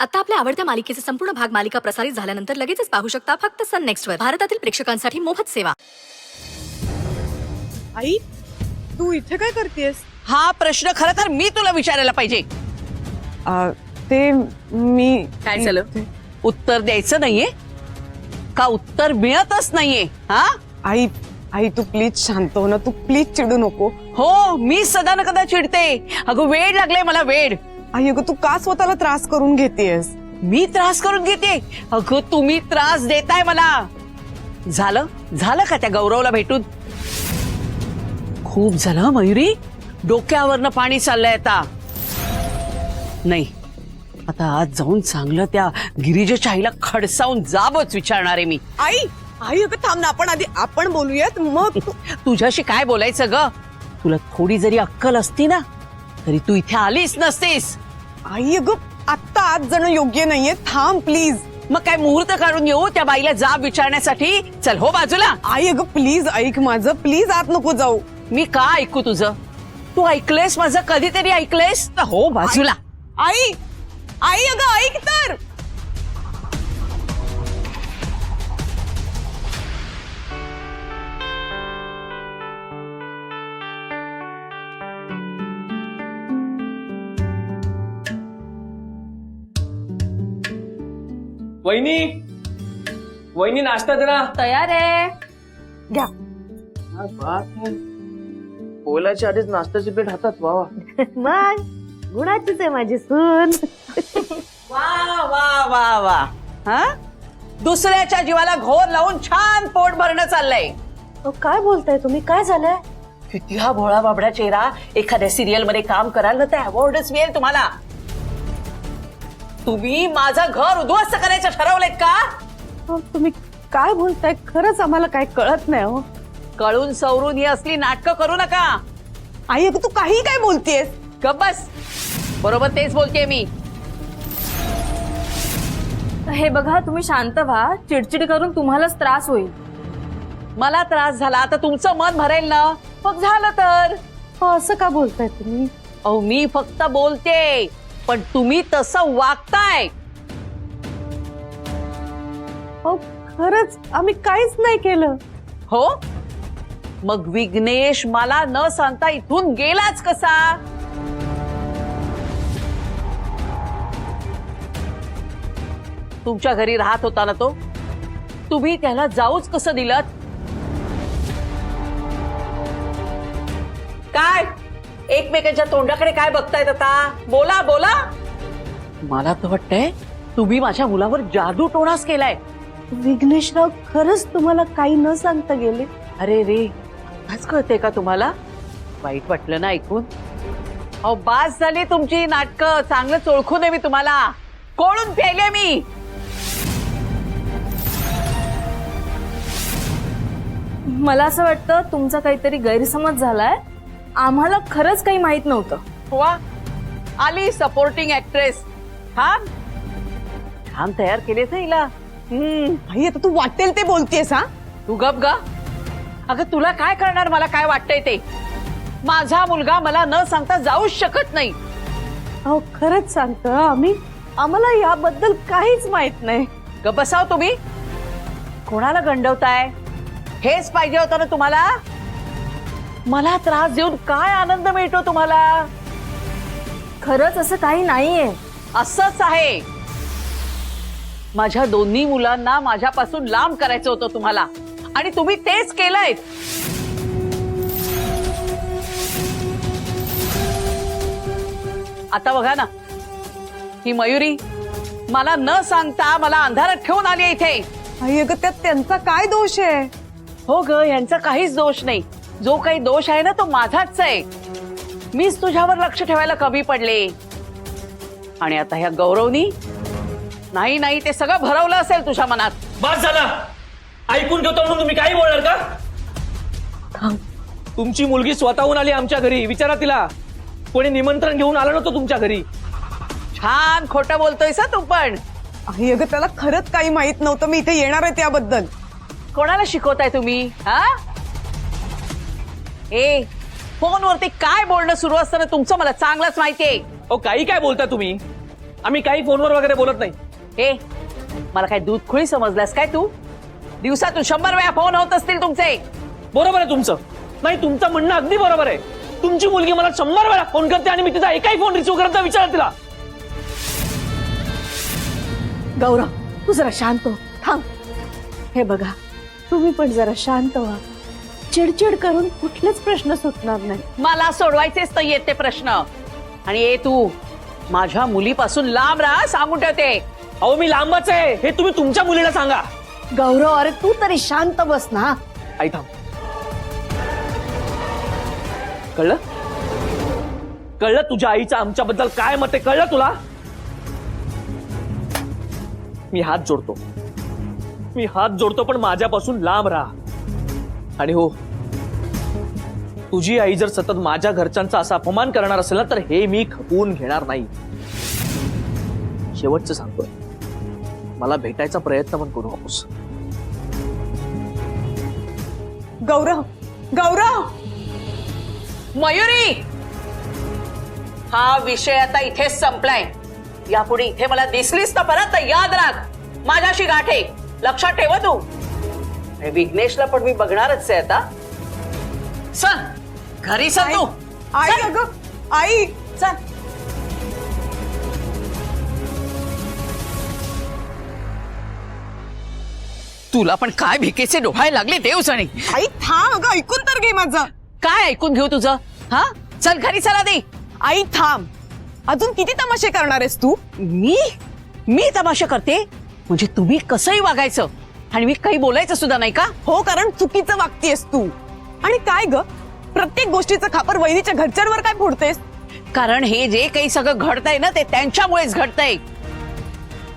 आता आपल्या आवडत्या मालिकेचे संपूर्ण भाग मालिका प्रसारित झाल्यानंतर लगेचच पाहू शकता फक्त सन नेक्स्ट वर. भारतातील प्रेक्षकांसाठी मोफत सेवा. आई तू इथे काय करतेस? हा प्रश्न खरं तर मी तुला विचारायला पाहिजे. ते मी काय झालं? उत्तर द्यायचं नाहीये का? उत्तर मिळतच नाहीये? हा आई आई तू प्लीज शांत हो ना, तू प्लीज चिडू नको. हो, मी सदा न कदा चिडते. अगं वेळ लागले मला, वेळ. आई अगं तू का स्वतःला त्रास करून घेतेस? मी त्रास करून घेते? अगं तुम्ही त्रास देताय मला. झालं झालं का त्या गौरवला भेटून? खूप झालं मयुरी, डोक्यावरनं पाणी चाललंय आता. नाही, आता आज जाऊन चांगलं त्या गिरिजेच्या आईला खडसावून जाबच विचारणार आहे मी. आई आई अगं थांब ना, आपण बोलूयात मग. तुझ्याशी काय बोलायचं ग? तुला थोडी जरी अक्कल असती ना तरी तू इथे आलीच नसतीस. आई अगं आत्ता आज जण योग्य नाहीये, थांब प्लीज. मग काय मुहूर्त काढून येऊ त्या बाईला जाब विचारण्यासाठी? चल हो बाजूला. आई अगं प्लीज ऐक माझं, प्लीज आत नको जाऊ. मी का ऐकू तुझं? तू ऐकलेस माझं? कधीतरी ऐकलेस? तर हो बाजूला. आई आई अगं ऐक तर. वहिनी वहिनी नाश्ता दे ना. तयार आहे. घ्या. बोलायच्या आधीच नाश्त्याची प्लेट हातात. वा मग गुणाचीच आहे माझी सून. वा वा वा वा. हा, दुसऱ्याच्या जीवाला घोर लावून छान पोट भरणं चाललंय. काय बोलताय तुम्ही? काय झालंय? किती हा भोळा बाबडा चेहरा. एखाद्या सिरियल मध्ये काम कराल ना तर अवॉर्डच मिळेल तुम्हाला. तुम्ही माझं घर उद्ध्वस्त करायचं ठरवलेत का? तुम्ही काय बोलताय? खरंच आम्हाला काय कळत नाही हो. कळून सवरून ही असली नाटकं करू नका. आई अगं तू काही काय बोलतेस? गप्प बस. बरोबर तेच बोलतेय मी. हे बघा, तुम्ही शांत व्हा. चिडचिड करून तुम्हालाच त्रास होईल. मला त्रास झाला तर तुमचं मन भरेल ना? मग झालं तर. असं का बोलताय तुम्ही? अहो मी फक्त बोलते, पण तुम्ही तसं वागताय. हो खरंच आम्ही काहीच नाही केलं. हो, मग विघ्नेश मला न सांगता इथून गेलाच कसा? तुमच्या घरी राहत होता ना तो, तुम्ही त्याला जाऊच कसं दिलत? काय एकमेकांच्या तोंडाकडे काय बघतायत आता? बोला बोला. मला तर वाटतंय तुम्ही माझ्या मुलावर जादू टोणाच केलाय. विघ्नेशराव खरंच तुम्हाला काही न सांगता गेले? अरे रे, आताच कळते का तुम्हाला? वाईट वाटलं ना ऐकून? अहो बास झाली तुमची नाटकं. चांगलंच ओळखून आहे मी तुम्हाला. कोळून प्यायले मी. मला असं वाटतं तुमचा काहीतरी गैरसमज झालाय. आम्हाला खरंच काही माहित नव्हतं. वा, आली सपोर्टिंग ऍक्ट्रेस. छान छान तयार केले हिला. आई आता तू वाटेल ते बोलतेस हा? तू गप गा. अगं तुला काय करणार? मला काय वाटतंय ते. माझा मुलगा मला न सांगता जाऊच शकत नाही. अहो खरंच सांगतो आम्हाला याबद्दल काहीच माहित नाही. गप बसाव तुम्ही. कोणाला गंडवताय? हेच पाहिजे होतं ना तुम्हाला? मला त्रास देऊन काय आनंद मिळतो तुम्हाला? खरंच असं काही नाहीये. असंच आहे. माझ्या दोन्ही मुलांना माझ्यापासून लांब करायचं होतं तुम्हाला, आणि तुम्ही तेच केलंय. आता बघा ना, ही मयुरी मला न सांगता मला अंधारात ठेवून आली इथे. आई अगं त्यात त्यांचा काय दोष आहे? हो ग, यांचा काहीच दोष नाही. जो काही दोष आहे ना तो माझाच आहे. मीच तुझ्यावर लक्ष ठेवायला कमी पडले. आणि आता ह्या गौरवनी नाही नाही ते सगळं भरवलं असेल तुझ्या मनात. बस झाला. ऐकून घेतो म्हणून तुम्ही काही बोलणार का? तुमची मुलगी स्वतःहून आली आमच्या घरी. विचारा तिला, कोणी निमंत्रण घेऊन आलं नव्हतं तुमच्या घरी. छान खोटं बोलतोयस तू पण. आई अगं त्याला खरंच काही माहित नव्हतं. मी इथे येणार आहे त्याबद्दल. कोणाला शिकवताय तुम्ही? हा, ए फोनवरती काय बोलणं सुरू असतं ना तुमचं मला चांगलंच माहितीये. काही काय बोलता तुम्ही? आम्ही काही फोनवर वगैरे बोलत नाही. ए मला काय दूध खुळी समजलास काय तू? दिवसातून 100 वेळा फोन होत असतील तुमचे. बरोबर आहे तुमचं. नाही, तुमचं म्हणणं अगदी बरोबर आहे. तुमची मुलगी मला 100 वेळा फोन करते आणि मी तिचा एकही फोन रिसिव्ह करता विचार तिला. गौरव तू जरा शांत हो, थांब. हे बघा, तुम्ही पण जरा शांत व्हा. चिडचिड करून कुठलेच प्रश्न सुटणार नाही. मला सोडवायचेच नाही येत ते प्रश्न. आणि ए तू माझ्या मुलीपासून लांब राहा सांगून ठेवते. अहो मी लांबच आहे हे तुम्ही तुमच्या मुलीला सांगा. गौरव अरे तू तरी शांत बस ना. आई थांब. कळलं? कळलं तुझ्या आईचं आमच्याबद्दल काय मत आहे? कळलं तुला? मी हात जोडतो पण माझ्यापासून लांब राहा. आणि हो, तुझी आई जर सतत माझ्या घरच्यांचा असा अपमान करणार असेल ना तर हे मी खपवून घेणार नाही. शेवटचं सांगतोय, मला भेटायचा प्रयत्न पण करू नकोस. गौरव गौरव मयुरी, हा विषय आता इथेच संपलाय. यापुढे इथे मला दिसलीस तर परत याद राख, माझ्याशी गाठे. लक्षात ठेव तू. आणि विघ्नेशला पण मी बघणारच आहे आता. चल घरी चल तू. आई अगं आई चल. तुला पण काय भिकेचे डोहाळे लागले देव जाणे. आई थांब अगं, ऐकून तर घे माझं. काय ऐकून घेऊ तुझं? हा चल घरी चला दे. आई थांब, अजून किती तमाशे करणार आहेस तू? मी तमाशा करते म्हणजे तुम्ही कसंही वागायचं आणि मी काही बोलायचं सुद्धा नाही का? हो, कारण चुकीचं वागतेस तू. आणि काय ग, प्रत्येक गोष्टीचं खापर वहिनीच्या घरच्यांवर काय फोडतेस? कारण हे जे काही सगळं घडतंय ना ते त्यांच्यामुळेच घडतंय.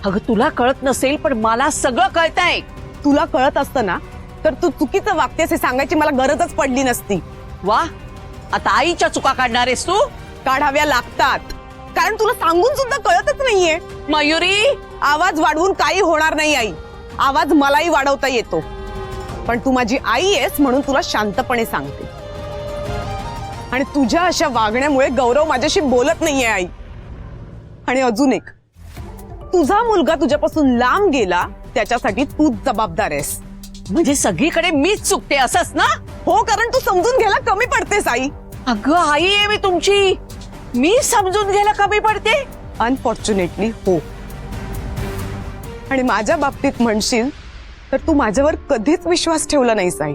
अगं तुला कळत नसेल पण मला सगळं कळतंय. तुला कळत असतं ना तर तू चुकीचं वागतेस हे सांगायची मला गरजच पडली नसती. वा, आता आईच्या चुका काढणार आहेस तू? काढाव्या लागतात, कारण तुला सांगून सुद्धा कळतच नाहीये. मयुरी, आवाज वाढवून काही होणार नाही आई. आवाज मलाही वाढवता येतो, पण तू माझी आई आहेस म्हणून तुला शांतपणे सांगते. आणि तुझ्या अशा वागण्यामुळे गौरव माझ्याशी बोलत नाहीये आई. आणि अजून एक, तुझा मुलगा तुझ्यापासून लांब गेला त्याच्यासाठी तूच जबाबदार आहेस. म्हणजे सगळीकडे मीच चुकते असंच ना? हो, कारण तू समजून घ्यायला कमी पडतेस आई. अगं आई आहे मी तुमची, मी समजून घ्यायला कमी पडते? अनफॉर्च्युनेटली हो. आणि माझ्या बाबतीत म्हणशील तर तू माझ्यावर कधीच विश्वास ठेवला नाहीस आई.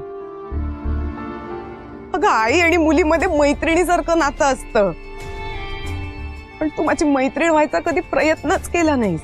अगं आई आणि मुलीमध्ये मैत्रिणीसारखं नातं असतं, पण तू माझी मैत्रीण व्हायचा कधी प्रयत्नच केला नाहीस.